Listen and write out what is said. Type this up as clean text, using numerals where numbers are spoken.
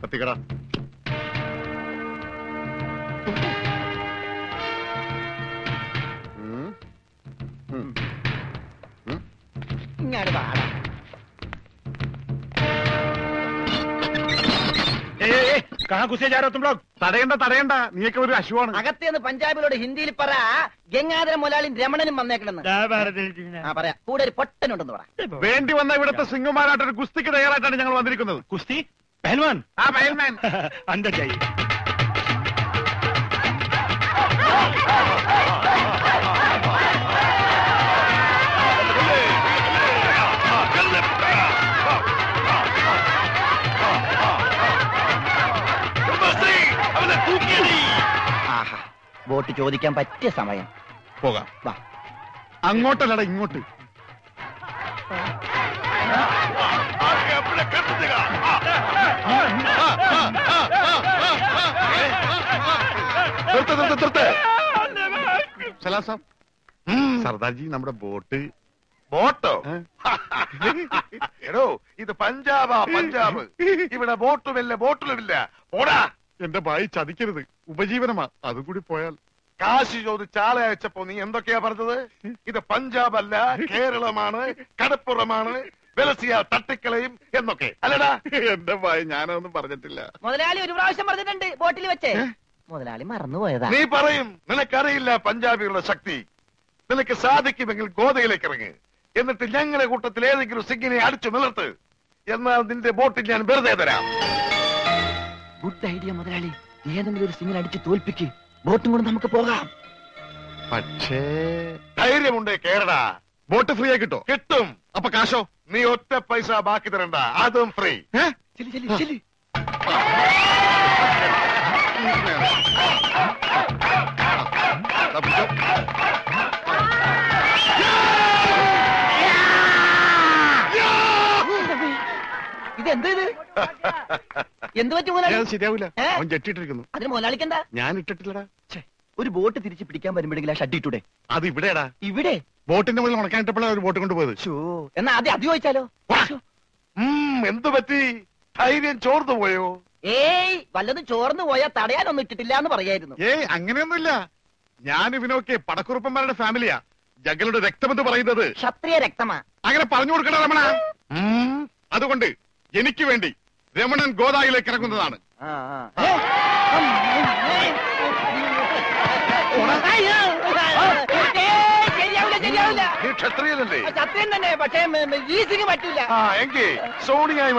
കത്തിക്കട. ഇങ്ങോട്ട് പാടാ. തടയണ്ട, നീയൊക്കെ ഒരു അശുവാണ്. അകത്തേന്ന് പഞ്ചാബിലോട് ഹിന്ദിയിൽ പറ, ഗംഗാധര മുതലാളിയും രമണനും വന്നേക്കണെന്ന്. പറയാ, കൂടെ ഒരു പൊട്ടനുണ്ടെന്ന് പറ. വേണ്ടി വന്ന ഇവിടുത്തെ സിംഗുമാരായിട്ടൊരു കുസ്തിക്ക് തയ്യാറായിട്ടാണ് ഞങ്ങൾ വന്നിരിക്കുന്നത്. കുസ്തി പഹൽവാൻ. ആ പഹൽവാൻ അന്തർ ജായി. വോട്ട് ചോദിക്കാൻ പറ്റിയ സമയം. പോകാം. വാ. അങ്ങോട്ടല്ലടാ, ഇങ്ങോട്ട്. സർദാർജി, നമ്മുടെ ബോട്ടോ എടോ, ഇത് പഞ്ചാബാ, പഞ്ചാബ്. ഇവിടെ ബോട്ടുമില്ല, ബോട്ടിലുമില്ല. ഓടാ. എന്റെ ഭായി ചതിക്കരുത്, ഉപജീവനമാ. അതും കൂടി പോയാൽ. കാശ് ചോദിച്ച് ആളെ അയച്ചപ്പോ നീ എന്തൊക്കെയാ പറഞ്ഞത്? ഇത് പഞ്ചാബ് അല്ല, കേരളമാണ്, കടപ്പുറമാണ്, വെലസിയ തട്ടിക്കളയും എന്നൊക്കെ അല്ലടാ. എന്റെ ഭായി, ഞാനൊന്നും പറഞ്ഞിട്ടില്ല. മുതലാളി ഒരു പ്രാവശ്യം പറഞ്ഞിട്ടുണ്ട് ബോട്ടിൽ വെച്ചേ. മുതലാളി മറന്നുപോയതാ. നീ പറയും നിനക്കറിയില്ല പഞ്ചാബികളുടെ ശക്തി. നിനക്ക് സാധിക്കുമെങ്കിൽ ഗോതയിലേക്ക് ഇറങ്ങ്. എന്നിട്ട് ഞങ്ങളുടെ കൂട്ടത്തിൽ ഏതെങ്കിലും സിംഗിനെ അടിച്ചു നിലർത്ത്. എന്നാൽ നിന്റെ ബോട്ടിൽ ഞാൻ വെറുതെ തരാം. ഗുഡ് ഐഡിയ മുതലാളി. ഏതെങ്കിലും ഒരു സിംഗിനെ അടിച്ച് തോൽപ്പിക്ക്. ബോട്ടും കൊണ്ട് നമുക്ക് പോകാം. പക്ഷേ ധൈര്യമുണ്ടേ കേരടാ. ബോട്ട് ഫ്രീ ആയി കിട്ടോ? കിട്ടും. അപ്പൊ കാശോ? നീ ഒറ്റ പൈസ ബാക്കി തരണ്ട, അതും ഫ്രീ. ഇതെന്ത് എന്ത് പറ്റി മുതലാളി? ശരിയാവില്ല, അവൻ ജെട്ടിട്ടിരിക്കുന്നു. അതിന് മുതലാളിക്കെന്താ? ഞാൻ ഇട്ടിട്ടില്ലടാ. ഒരു ബോട്ട് തിരിച്ച് പിടിക്കാൻ വരുമ്പോഴെങ്കിലും ആ ഷഡ് ഇട്ടൂടെ? അത് ഇവിടെടാ. ഇവിടെ ബോട്ടിന്റെ മുകളിൽ ഉണക്കാനിട്ടപ്പോഴാണ് ഒരു ബോട്ട് കൊണ്ടുപോയത്. എന്നാ ആദ്യം അത് ചോദിച്ചാലോ? എന്തു പറ്റി? ധൈര്യം ചോർന്നു പോയോ? ഏയ്, വല്ലതും ചോർന്നു പോയാ തടയാനൊന്നും ഇട്ടിട്ടില്ല എന്ന് പറയായിരുന്നു. ഏയ്, അങ്ങനെയൊന്നുമില്ല. ഞാൻ ഇവനൊക്കെ പടക്കുറുപ്പന്മാരുടെ ഫാമിലിയാ. ജഗലുടെ രക്തമെന്ന് പറയുന്നത് ക്ഷത്രിയ രക്തമാ. അങ്ങനെ പറഞ്ഞു കൊടുക്കണ രമണ. അതുകൊണ്ട് എനിക്ക് വേണ്ടി രമണൻ ഗോദായിലേക്ക് ഇറങ്ങുന്നതാണ്. നീ ക്ഷത്രിയനല്ലേ? ക്ഷത്രിയൻ തന്നെ, പക്ഷേ ഈ സിംഗ് പറ്റൂല. എങ്കിൽ സോണിയായി